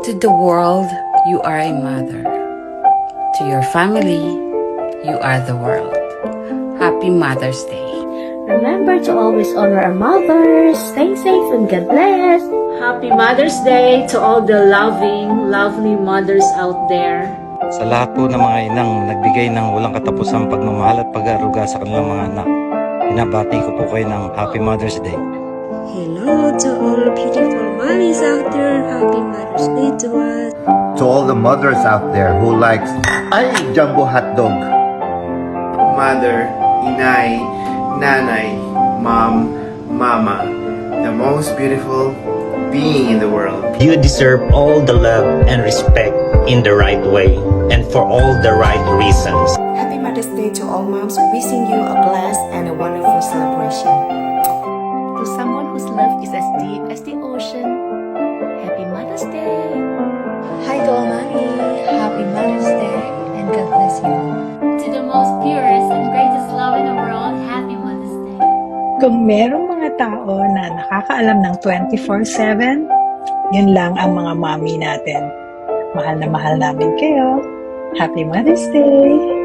To the world, you are a mother. To your family, you are the world. Happy Mother's Day. Remember to always honor our mothers. Stay safe and God bless. Happy Mother's Day to all the loving, lovely mothers out there. Sa lahat po ng mga inang nagbigay ng walang katapusang pagmamahal at pag-aaruga sa kanilang mga anak, binabati ko po kayo ng Happy Mother's Day. Hello to all beautiful mommies out there. Happy Mother's Day to us. To all the mothers out there who likes jumbo hotdog. Mother, inay, nanay, mom, mama, the most beautiful being in the world. You deserve all the love and respect in the right way and for all the right reasons. Happy Mother's Day to all moms, wishing you a blessed and a wonderful celebration. To someone whose love is as deep as the ocean, Happy Mother's Day. Hi to all mommy, Happy Mother's Day, and God bless you. To the most purest and greatest love in the world, Happy Mother's Day. Kung merong mga tao na nakakaalam ng 24/7, yun lang ang mga mami natin. Mahal na mahal namin kayo. Happy Mother's Day!